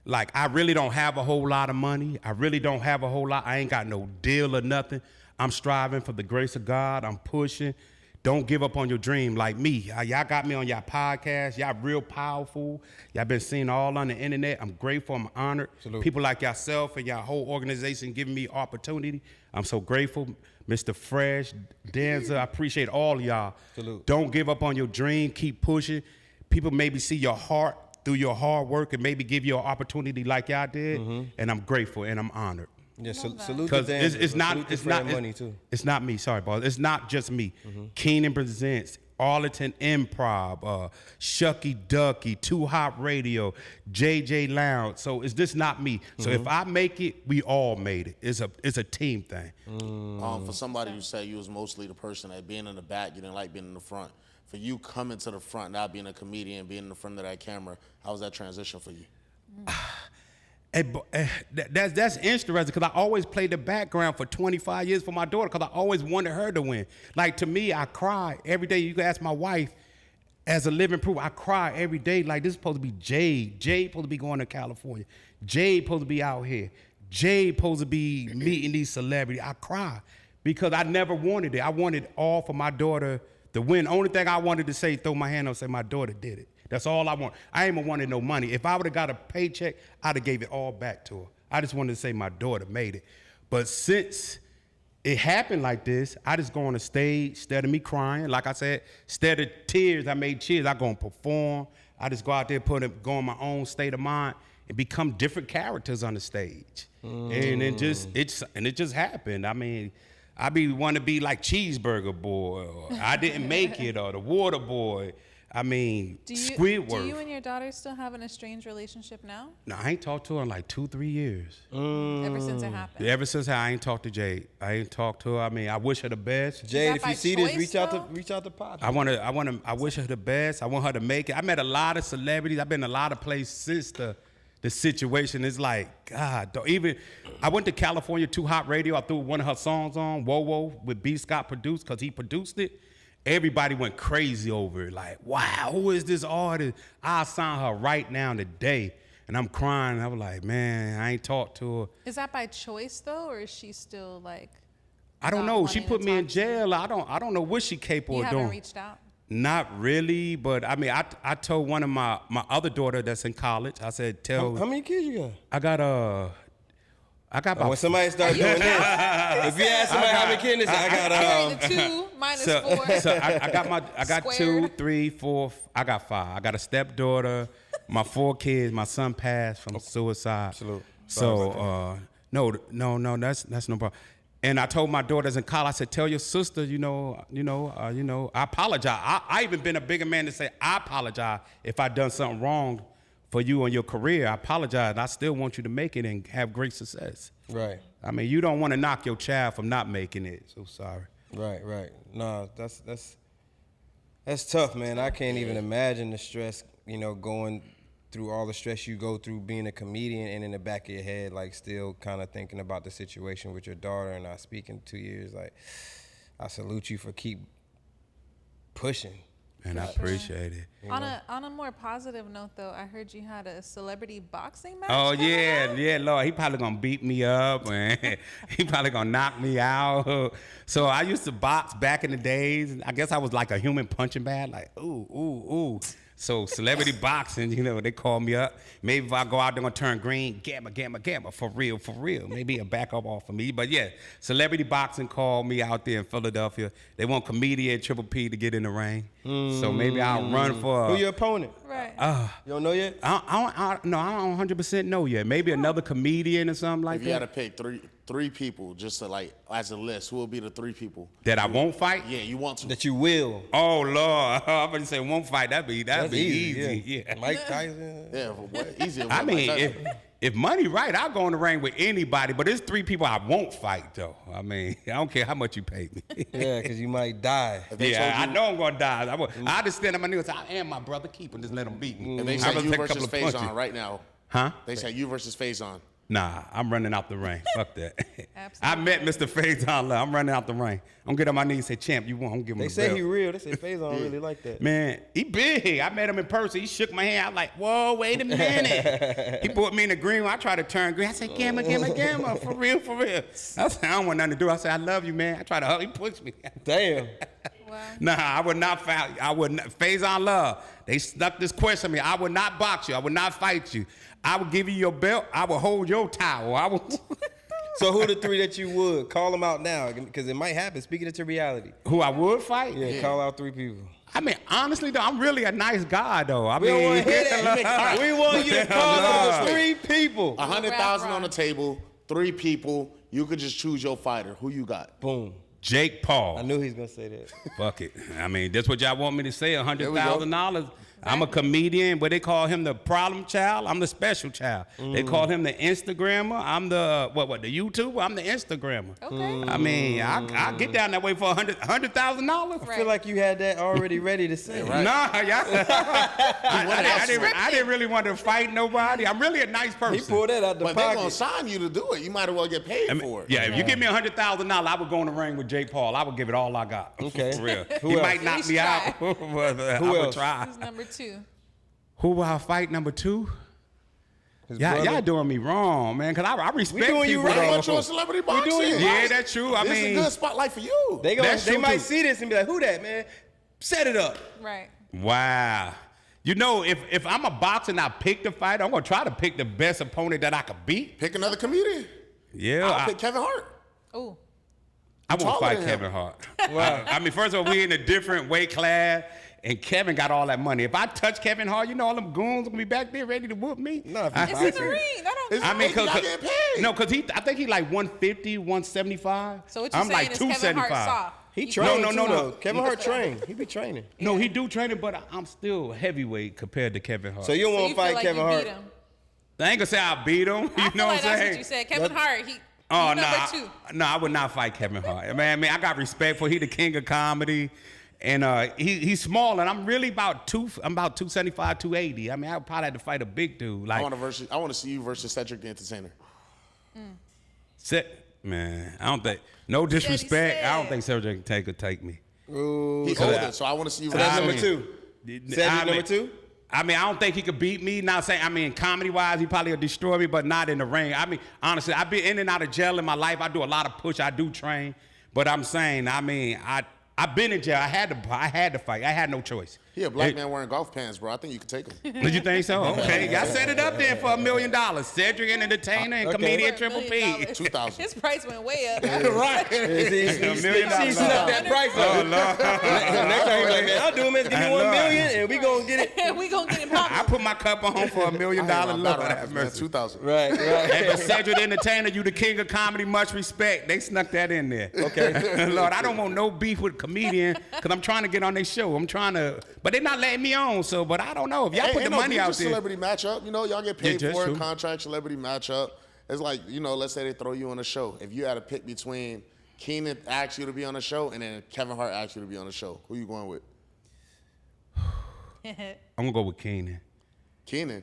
Like, I really don't have a whole lot of money. I really don't have a whole lot. I ain't got no deal or nothing. I'm striving for the grace of God. I'm pushing. Don't give up on your dream like me. Y'all got me on y'all podcast. Y'all real powerful. Y'all been seen all on the internet. I'm grateful. I'm honored. Salute. People like yourself and y'all whole organization giving me opportunity. I'm so grateful. Mr. Fresh, Denzel, I appreciate all of y'all. Salute. Don't give up on your dream. Keep pushing. People maybe see your heart through your hard work and maybe give you an opportunity like y'all did. And I'm grateful and I'm honored. Yeah, Love that. salute to Because Dan. it's not money too. It's not me. Sorry, boss. It's not just me. Keenan Presents, Arlington Improv, Shucky Ducky, Too Hot Radio, JJ Lounge. So it's just not me. So if I make it, we all made it. It's a team thing. For somebody who said you was mostly the person that being in the back, you didn't like being in the front. For you coming to the front, now being a comedian, being in the front of that camera, how was that transition for you? That's interesting because I always played the background for 25 years for my daughter because I always wanted her to win. Like, to me, I cry every day. You can ask my wife, as a living proof, I cry every day. Like, this is supposed to be Jade. Jade supposed to be going to California. Jade supposed to be out here. Jade supposed to be meeting these celebrities. I cry because I never wanted it. I wanted all for my daughter to win. Only thing I wanted to say, throw my hand up and say, my daughter did it. That's all I want. I ain't even wanted no money. If I would have got a paycheck, I'd have gave it all back to her. I just wanted to say my daughter made it. But since it happened like this, I just go on the stage, instead of me crying, like I said, instead of tears, I made cheers. I go and perform. I just go out there, go in my own state of mind and become different characters on the stage. And it just happened. I mean, I want to be like Cheeseburger Boy, or I didn't make it, or the Water Boy. I mean, Squidward. Do you and your daughter still have an estranged relationship now? No, I ain't talked to her in like 2-3 years. Ever since it happened? Ever since I ain't talked to Jade. I ain't talked to her. I mean, I wish her the best. Jade, if you see this, reach out though? to Pop. I wish her the best. I want her to make it. I met a lot of celebrities. I've been a lot of places since the situation. Is like, God, I went to California 2 Hot Radio. I threw one of her songs on, Whoa Whoa, with B. Scott produced, because he produced it. Everybody went crazy over it. Like, wow, who is this artist? I'll sign her right now today. And I'm crying. I was like, man, I ain't talked to her. Is that by choice though, or is she still like? I don't know. She put me in jail. I don't know what she capable of doing. You haven't reached out? Not really, but I mean, I told one of my other daughter that's in college. I said, How many kids you got? I got about. When somebody starts doing this, if you ask somebody how many kids, I got 2 minus 4. So I got Squared. 2, 3, 4. I got 5. I got a stepdaughter. My 4 kids. My son passed from suicide. Salute. So no, that's no problem. And I told my daughters in college, I said, tell your sister, I apologize. I even been a bigger man to say, I apologize if I done something wrong for you on your career. I apologize. I still want you to make it and have great success. Right. I mean, you don't want to knock your child from not making it. So sorry. Right. No, that's tough, man. I can't even imagine the stress, going through all the stress you go through being a comedian, and in the back of your head, like, still kind of thinking about the situation with your daughter and not speaking 2 years. Like, I salute you for keep pushing. And I appreciate it. On a more positive note, though, I heard you had a celebrity boxing match. Oh coming up? yeah, Lord, he probably gonna beat me up, and he probably gonna knock me out. So I used to box back in the days. I guess I was like a human punching bag, like ooh. So celebrity boxing, they call me up. Maybe if I go out there gonna turn green, gamma, for real. Maybe a back up off of me. But yeah, celebrity boxing called me out there in Philadelphia. They want comedian Triple P to get in the ring. So maybe I'll run for. Who your opponent? Right. You don't know yet? I don't 100% know yet. Maybe another comedian or something like If that. you had to pick three people just to like as a list, who will be the 3 people That I won't fight? Yeah, you want to. That you will. Oh Lord, I'm about to say won't fight. That'd be easy. Yeah. Mike Tyson. Yeah, easier. I mean, if money right, I'll go in the ring with anybody. But there's 3 people I won't fight though. I mean, I don't care how much you pay me. Yeah, because you might die. Yeah, I know I'm gonna die. I just stand on my knees and say, I am my brother keeper. Just let him beat me. If they I'm say gonna you take a versus couple of Faison punches. right now, Huh? they say you versus Faison. Nah, I'm running out the ring. Fuck that. I Absolutely. met Mr. Faison. I'm running out the ring. I'm gonna get on my knees and say, champ, you won. I'm giving him They the say belt. he real. They say Faison really like that. Man, he big. I met him in person. He shook my hand. I was like, whoa, wait a minute. He put me in the green room. I tried to turn green. I said, gamma. For real. I said, I don't want nothing to do. I said, I love you, man. I tried to hug. He pushed me. Damn. Wow. Nah, I would not fight. I would not. Faison Love. They stuck this question on me. I would not box you. I would not fight you. I would give you your belt. I would hold your towel. I would. So who the 3 that you would? Call them out now, because it might happen. Speaking it to reality. Who I would fight? Yeah, call out 3 people. I mean, honestly, though, I'm really a nice guy, though. We don't want to hear that. We want you to call out 3 people. 100,000 on the table, 3 people. You could just choose your fighter. Who you got? Boom. Jake Paul. I knew he was going to say that. Fuck it. I mean, that's what y'all want me to say, $100,000. I'm a comedian, but they call him the problem child. I'm the special child. They call him the Instagrammer. I'm the, the YouTuber? I'm the Instagrammer. Okay. I mean, I get down that way for $100,000. I feel like you had that already ready to say. Right. Nah, y'all. I didn't really want to fight nobody. I'm really a nice person. He pulled that out the But they're pocket. gonna sign you to do it. You might as well get paid for it. Yeah, if you give me $100,000, I would go in the ring with Jake Paul. I would give it all I got. Okay. For real. Who He else? might knock At me least out, but I would else? try. Who's number 2? Who will I fight number 2? His Y'all brother. doing me wrong, man, because I respect doing you people. right. Why though. don't you a celebrity boxing? doing you Yeah, that's true. I This mean, is a good spotlight for you. They That's they true, might too. see this and be like, who that, man? Set it up. Right. wow. You know, if I'm a boxer and I pick the fight, I'm gonna try to pick the best opponent that I could beat. Pick another comedian. Yeah, I'll pick Kevin Hart. Oh, I won't taller fight than Kevin him. Hart. I mean, first of all, we in a different weight class, and Kevin got all that money. If I touch Kevin Hart, you know all them goons gonna be back there ready to whoop me. No, if you it's in the ring. That don't It's- count. I mean, He not getting paid. no, because I think he like 150, 175. So what you I'm saying like is Kevin Hart 275. soft? He You- trained No, too, no, no. though. Kevin Hart trained. He be training. No, he do training, but I'm still heavyweight compared to Kevin Hart. So you So won't you feel fight like Kevin you Hart. beat him. I ain't gonna say I beat him. You I know feel what like I'm that's saying? what you said. Kevin Hart, he Oh number no, 2. no, I would not fight Kevin Hart. Man, I got respect for he the king of comedy, and he's small, and I'm really about 275, 280. I mean, I would probably have to fight a big dude I like. want to see you versus Cedric the Entertainer. Man, I don't think. No disrespect. I don't said. think Cedric could take me. Ooh, He's so older, so I want to see you that's versus number him. 2. Cedric number 2? I mean, I don't think he could beat me. Not saying, I mean, comedy-wise, he probably will destroy me, but not in the ring. I mean, honestly, I've been in and out of jail in my life. I do a lot of push. I do train. But I'm saying, I mean, I've been in jail. I had to fight. I had no choice. He a black man wearing golf pants, bro. I think you could take him. Did you think so? Okay. Y'all set it up there for $1 million. Cedric, an entertainer, and Okay. comedian $1 Triple million. P. 2,000. His price went way up. Right. He's $1 million. up that price Oh, up. Lord. Next time he's like, man, I'll do him. Give me $1 million, and we gonna get it. We gonna get him I popping. put my cup on for $1 million. Lord have mercy. 2,000. Right. Hey, but Cedric the Entertainer, you the king of comedy, much respect. They snuck that in there. Okay. Lord, I don't want no beef with comedian because I'm trying to get on their show. I'm trying to, but they're not letting me on, so, but I don't know. If y'all put the money out just there. celebrity matchup. You know, y'all get paid just for true. a contract, celebrity matchup. It's like, you know, let's say they throw you on a show. If you had to pick between Keenan asks you to be on the show and then Kevin Hart asks you to be on the show, who you going with? I'm going to go with Keenan. Keenan.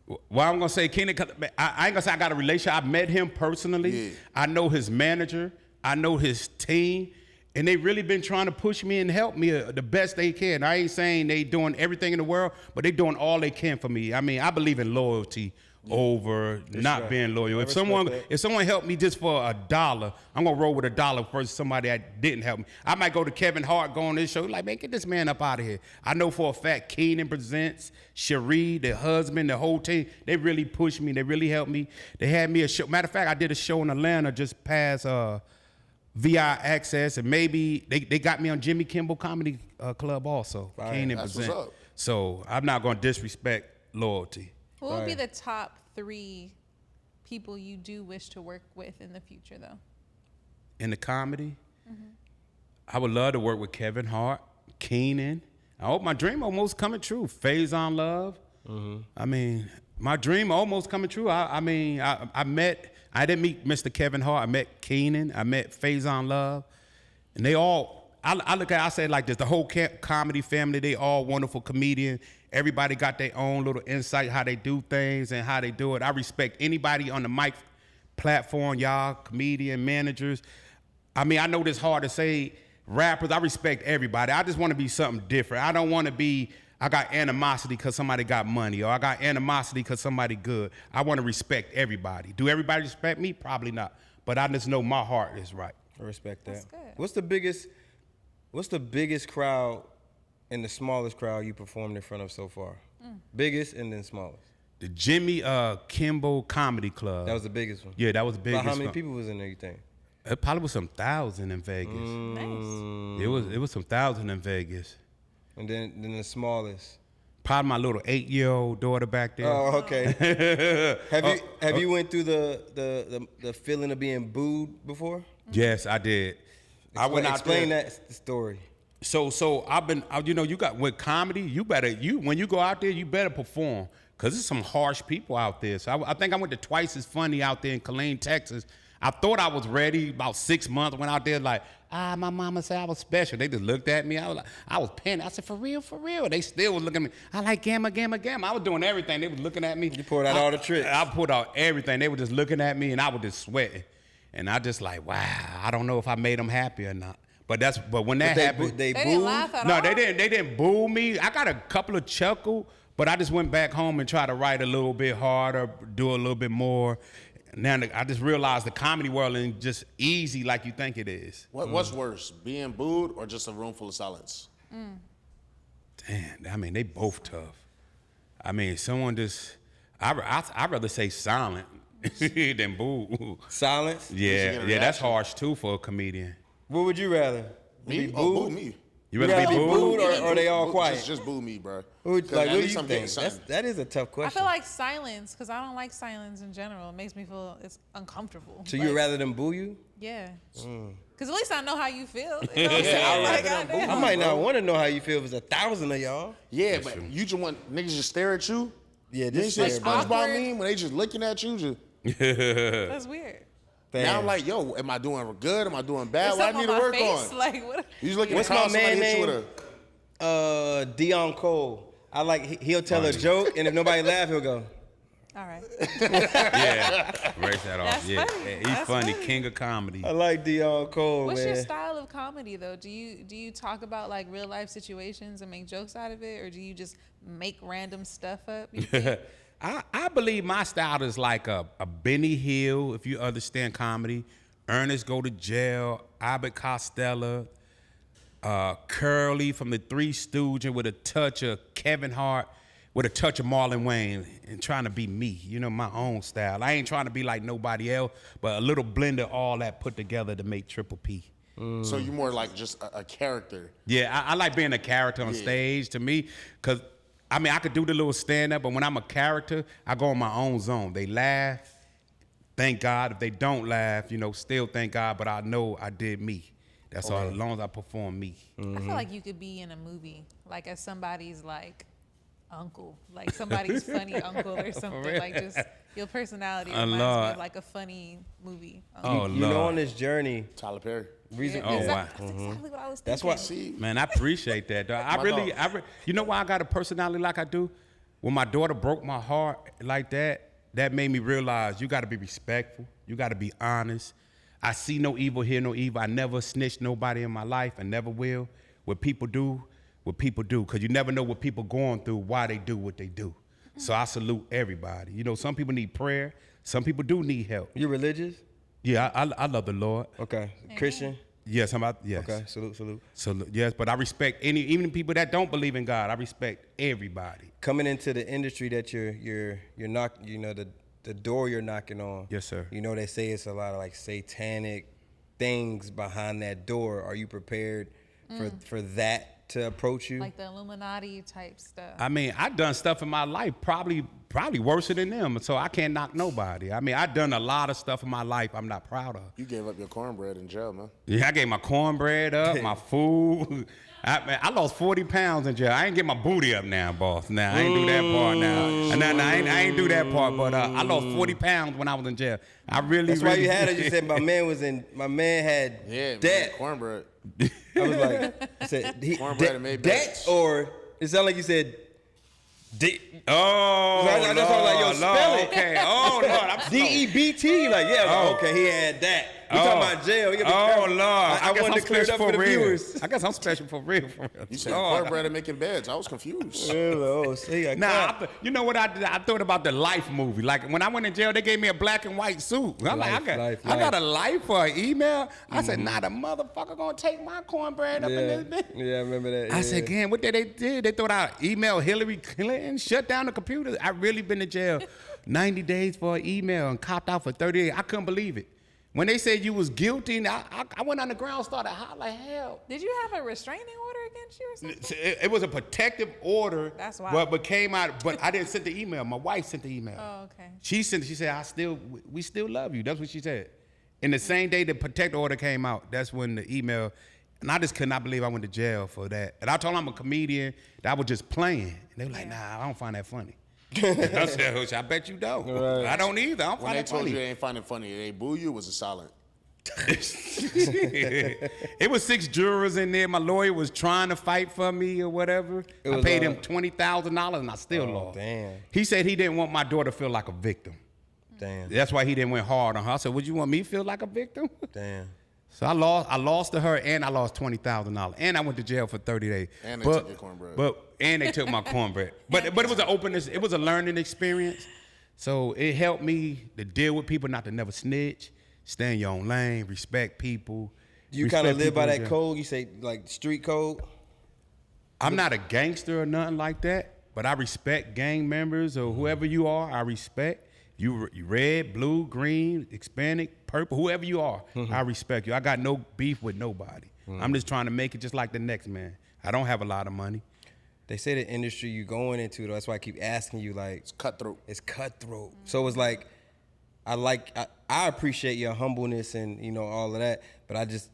Well, I'm going to say Keenan, 'cause I ain't going to say I got a relationship. I met him personally. Yeah. I know his manager. I know his team. And they really been trying to push me and help me the best they can. I ain't saying they doing everything in the world, but they doing all they can for me. I mean, I believe in loyalty over not being loyal. If someone helped me just for $1, I'm gonna roll with $1 versus somebody that didn't help me. I might go to Kevin Hart, go on this show, like, man, get this man up out of here. I know for a fact Keenan Presents, Cherie, the husband, the whole team, they really pushed me. They really helped me. They had me a show. Matter of fact, I did a show in Atlanta just past VI Access, and maybe they got me on Jimmy Kimmel Comedy Club also. Keenan That's what's Present. up. So I'm not gonna disrespect loyalty. Who will be the top 3 people you do wish to work with in the future, though? In the comedy, I would love to work with Kevin Hart, Keenan. I hope my dream almost coming true. Faison Love. I mean, my dream almost coming true. I didn't meet Mr. Kevin Hart. I met Keenan. I met Faison Love. And they all, I say it like this, the whole comedy family, they all wonderful comedians. Everybody got their own little insight, how they do things and how they do it. I respect anybody on the mic platform, y'all, comedian, managers. I mean, I know this hard to say, rappers, I respect everybody. I just want to be something different. I don't want to be, I got animosity because somebody got money, or I got animosity because somebody good. I want to respect everybody. Do everybody respect me? Probably not. But I just know my heart is right. I respect that. That's good. What's the biggest crowd and the smallest crowd you performed in front of so far? Biggest and then smallest. The Jimmy Kimmel Comedy Club. That was the biggest one. Yeah, that was the biggest. About how many one. people was in there, you think? It probably was some thousand in Vegas. Nice. It was some thousand in Vegas. And then the smallest. Probably my little 8-year-old daughter back there. Oh, okay. Have you went through the feeling of being booed before? Yes, I did. I went out Explain there. that story. So I've been, you got with comedy, when you go out there, you better perform. Cause there's some harsh people out there. So I think I went to Twice as Funny out there in Killeen, Texas. I thought I was ready. About 6 months, went out there like, my mama said I was special. They just looked at me. I was panicked. I said, for real? They still was looking at me. I like gamma. I was doing everything. They was looking at me. You pulled out all the tricks. I pulled out everything. They were just looking at me, and I was just sweating. And I just like, wow, I don't know if I made them happy or not. But when that happened, They They didn't booed. laugh at no, all? they didn't boo me. I got a couple of chuckle, but I just went back home and tried to write a little bit harder, do a little bit more. Now I just realized the comedy world ain't just easy like you think it is. What's worse, being booed or just a room full of silence? Damn, I mean, they both tough. I mean, someone just, I'd rather say silent than boo. Silence? Yeah, that's harsh too for a comedian. What would you rather? Me? Be Oh, booed? boo me. You You rather rather be be booed? booed or are they all quiet? Just boo me, bro. What 'Cause like, at what do least you I'm getting think? something. That is a tough I question. feel like silence because I don't like silence in general. It makes me feel it's uncomfortable. So you'd rather them boo you? Yeah. Because at least I know how you feel. You know what I'm saying? Like, goddamn. I might not want to know how you feel if it's 1,000 of y'all. Yeah, but you just want niggas just stare at you. Yeah, You ain't this see is SpongeBob awkward. meme when they just looking at you. Just That's weird. now I'm like, yo, am I doing good? Am I doing bad? There's What I something need to on my work face. on? Like, what? You just looking What's at my how somebody man hit you name? with a. Dion Cole. I like he'll tell a joke and if nobody laugh, he'll go. All right. Yeah, race that off. That's Yeah, funny. he's That's funny, funny. king of comedy. I like Dion Cole, What's man. your style of comedy though? Do you talk about like real life situations and make jokes out of it, or do you just make random stuff up? You think? I believe my style is like a Benny Hill, if you understand comedy. Ernest Go to Jail, Abbott Costello, Curly from the Three Stooges with a touch of Kevin Hart, with a touch of Marlon Wayne, and trying to be me, my own style. I ain't trying to be like nobody else, but a little blend of all that put together to make Triple P. So you more like just a character. Yeah, I like being a character on stage to me, because, I mean, I could do the little stand-up, but when I'm a character, I go in my own zone. They laugh, thank God. If they don't laugh, still thank God, but I know I did me. That's all, as long as I perform me. I feel like you could be in a movie, like as somebody's like uncle, like somebody's funny uncle or something. Like just your personality reminds me Lord. of like a funny movie. Oh, You know, Lord. on this journey, Tyler Perry. reason. Oh, yeah. wow. That's exactly what I was thinking. That's why. See, Man, I appreciate that, though. You know why I got a personality like I do? When my daughter broke my heart like that, that made me realize you got to be respectful. You got to be honest. I see no evil, hear no evil. I never snitched nobody in my life. I never will. What people do, because you never know what people going through, why they do what they do. So I salute everybody. Some people need prayer. Some people do need help. You religious? Yeah, I love the Lord. Okay. Christian? Yes, yes. Okay. Salute. So yes, but I respect even people that don't believe in God. I respect everybody. Coming into the industry that you're not, the door you're knocking on. Yes, sir. They say it's a lot of like satanic things behind that door. Are you prepared for that to approach you? like the Illuminati type stuff. I mean, I done stuff in my life probably worse than them, so I can't knock nobody. I mean, I done a lot of stuff in my life I'm not proud of. you gave up your cornbread in jail, man. Yeah, I gave my cornbread up, my food. I lost 40 pounds in jail. I ain't get my booty up now, boss. Now I ain't do that part now. I ain't do that part. But I lost 40 pounds when I was in jail. That's why you had it. You said my man had Yeah, debt. man, cornbread. I was like, I said Cornbread and made debt, bags. or it sounded like you said Oh, I just was like, yo, Lord, spell it. Okay. Oh, Lord. I'm DEBT. Like, yeah, Oh. okay, he had that. We talking about jail. You gotta be Oh, careful. Lord. I guess wanted I'm to clear it special up for the real. viewers. I guess I'm special for real. You said Lord. cornbread and making beds. I was confused. Oh, see, I Nah, got you know what I did? I thought about the Life movie. Like when I went in jail, they gave me a black and white suit. I'm like, I got a life for an email. I said, nah, the motherfucker gonna take my cornbread up in this bitch. Yeah, I remember that. I yeah. said, damn, what did they do? They thought I emailed Hillary Clinton, shut down the computer. I really been in jail 90 days for an email and copped out for 30 days. I couldn't believe it. When they said you was guilty, I went on the ground, started hollering hell. Did you have a restraining order against you or something? It was a protective order. That's why. But came out. But I didn't send the email. My wife sent the email. Oh, okay. She sent. She said, we still love you. That's what she said. And the same day the protective order came out, that's when the email. And I just could not believe I went to jail for that. And I told them I'm a comedian. That I was just playing. And they were like, nah, I don't find that funny. I said, I bet you don't. Right. I don't either. I don't When find they that told funny. you they ain't find it funny, they boo you, was it silent? It was 6 jurors in there. My lawyer was trying to fight for me or whatever. I was, paid him $20,000 and I still lost. damn. He said he didn't want my daughter to feel like a victim. Damn. That's why he didn't went hard on her. I said, would you want me to feel like a victim? Damn. So I lost to her and I lost $20,000. And I went to jail for 30 days. And they took your cornbread. And they took my cornbread. But it was an openness, it was a learning experience. So it helped me to deal with people, not to never snitch, stay in your own lane, respect people. Do you kind of respect live by people in that jail. code? You say like street code? I'm not a gangster or nothing like that, but I respect gang members or whoever you are. I respect you. Red, blue, green, Hispanic, purple, whoever you are. I respect you. I got no beef with nobody. I'm just trying to make it just like the next man. I don't have a lot of money. They say the industry you going into, though, that's why I keep asking you, like, It's cutthroat. it's cutthroat. So it's like, I appreciate your humbleness and, you know, all of that, but I just,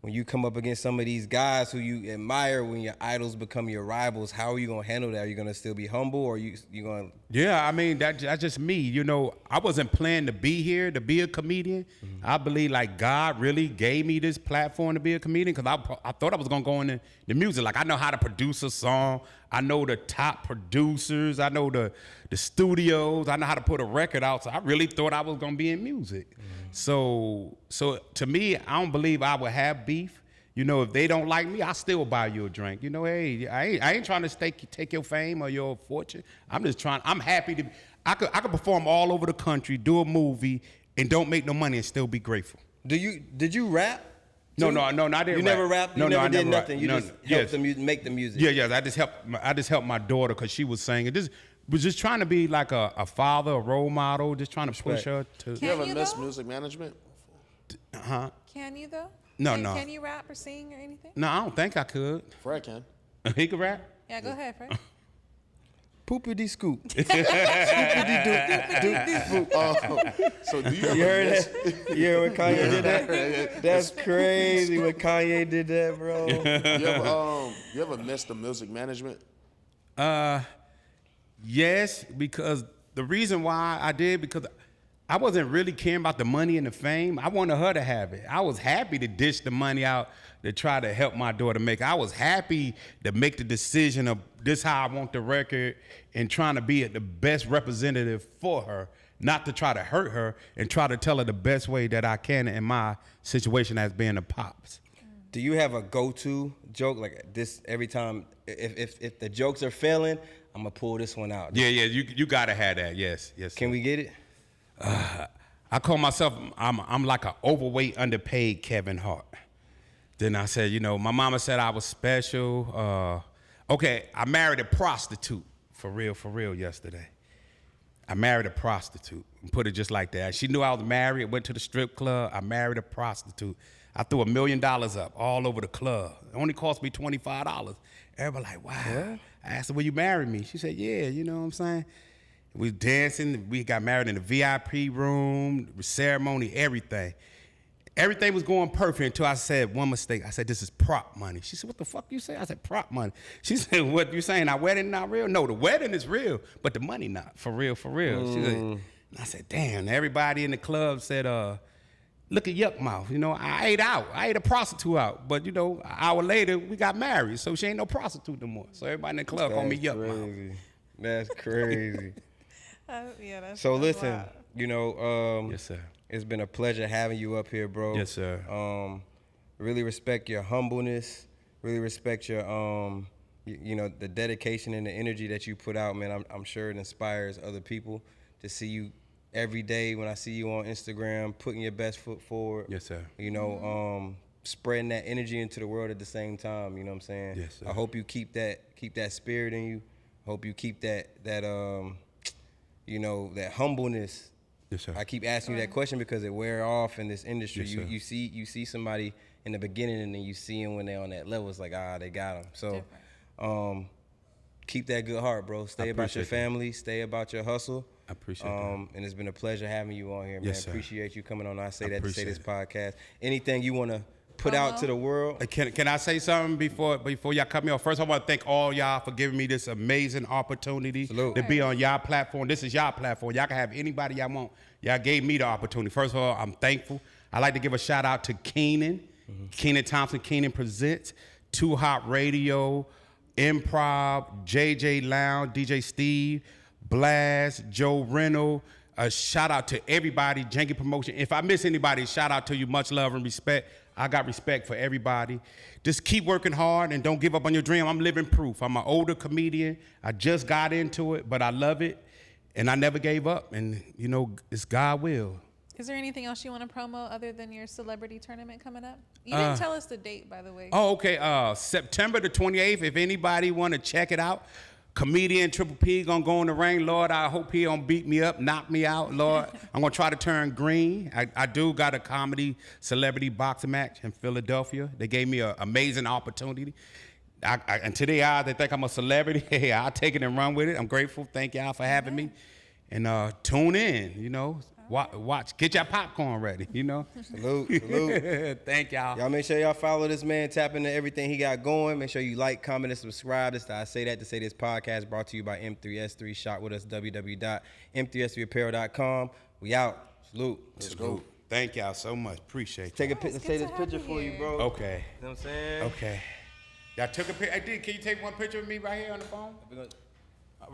when you come up against some of these guys who you admire, when your idols become your rivals, how are you gonna handle that? Are you gonna still be humble, or you gonna? Yeah, I mean, that's just me. You know, I wasn't planning to be here, to be a comedian. I believe like God really gave me this platform to be a comedian because I thought I was gonna go into the music. Like I know how to produce a song. I know the top producers. I know the studios. I know how to put a record out. So I really thought I was gonna be in music. So to me, I don't believe I would have beef. You know, if they don't like me, I'll still buy you a drink. You know, hey, I ain't trying to take your fame or your fortune. I'm happy to. I could perform all over the country, do a movie, and don't make no money and still be grateful. Did you rap? No, too? I didn't. You rap. never rapped. You No, never I did never nothing. Rap. You No, just yes. helped make the music. Yeah. I just helped my daughter because she was singing. This was just trying to be like a father, a role model, just trying to push her to. You ever you miss though? music management? Can you though? No, Can- no. Can you rap or sing or anything? No, I don't think I could. Fred can. He could rap. Yeah, go ahead, Fred. Poopity scoop. So do you You ever heard miss? that? You heard when Kanye did that? That's crazy when Kanye did that, bro. You ever miss the music management? Yes, because the reason why I did, because I wasn't really caring about the money and the fame. I wanted her to have it. I was happy to dish the money out to try to help my daughter make it. I was happy to make the decision of this how I want the record and trying to be the best representative for her, not to try to hurt her and try to tell her the best way that I can in my situation as being a pops. Do you have a go-to joke like this every time? If the jokes are failing, I'm gonna pull this one out. Yeah, you gotta have that. Yes. Can we get it? I call myself, I'm like an overweight, underpaid Kevin Hart. Then I said, you know, my mama said I was special. Okay, I married a prostitute, for real, yesterday. I married a prostitute, and put it just like that. She knew I was married, went to the strip club. I married a prostitute. I threw $1 million up all over the club. It only cost me $25. Everybody like, wow. What? I asked her, will you marry me? She said, yeah, you know what I'm saying? We was dancing. We got married in the VIP room, ceremony, everything. Everything was going perfect until I said one mistake. I said, this is prop money. She said, what the fuck you say? I said, prop money. She said, what you saying, our wedding not real? No, the wedding is real, but the money not, for real. She said, and I said, damn, everybody in the club said, look at Yuck Mouth. You know, I ate out. I ate a prostitute out. But, you know, an hour later, we got married, so she ain't no prostitute no more. So everybody in the club call me Yuck Mouth. That's crazy. Yeah, that's So that's listen, wild. you know, Yes, sir. it's been a pleasure having you up here, bro. Yes, sir. Really respect your humbleness. Really respect your, you know, the dedication and the energy that you put out, man. I'm sure it inspires other people to see you every day when I see you on Instagram, putting your best foot forward. Yes, sir. You know, spreading that energy into the world at the same time. You know what I'm saying? Yes, sir. I hope you keep that spirit in you. Hope you keep that you know, that humbleness. Yes, sir. I keep asking you that question because it wear off in this industry. Yes, sir. You see somebody in the beginning and then you see them when they're on that level. It's like, they got them. So keep that good heart, bro. Stay about your appreciate that. family. Stay about your hustle. I appreciate that. And it's been a pleasure having you on here, man. Yes, sir. Appreciate you coming on I Say I That to Say This appreciate podcast. Anything you want to put out to the world? Can I say something before y'all cut me off? First, I want to thank all y'all for giving me this amazing opportunity Salute. to be on y'all platform. This is y'all platform. Y'all can have anybody y'all want. Y'all gave me the opportunity. First of all, I'm thankful. I like to give a shout out to Keenan, Keenan Thompson. Keenan Presents, Too Hot Radio, Improv, JJ Lounge, DJ Steve, Blast, Joe Reno. A shout out to everybody, Janky Promotion. If I miss anybody, shout out to you. Much love and respect. I got respect for everybody. Just keep working hard and don't give up on your dream. I'm living proof. I'm an older comedian. I just got into it, but I love it. And I never gave up. And, you know, it's God will. Is there anything else you want to promo other than your celebrity tournament coming up? You didn't tell us the date, by the way. Oh, okay. September the 28th. If anybody want to check it out, Comedian Triple P gonna go in the ring. Lord, I hope he don't beat me up, knock me out. Lord, I'm gonna try to turn green. I do got a comedy celebrity boxing match in Philadelphia. They gave me an amazing opportunity. And to their eyes, they think I'm a celebrity. Hey, I'll take it and run with it. I'm grateful. Thank y'all for having me. And tune in, you know. Watch, get your popcorn ready, you know. Salute. Thank y'all. Y'all make sure y'all follow this man, tap into everything he got going. Make sure you like, comment, and subscribe. This is the I Say That to Say This podcast brought to you by M3S3. Shop with us, www.m3s3apparel.com. We out. Salute. Let's go. Thank y'all so much. Appreciate it. Take a picture, good say to this have picture you for you, here. bro. Okay. You know what I'm saying? Okay. Y'all took a picture. Can you take one picture of me right here on the phone?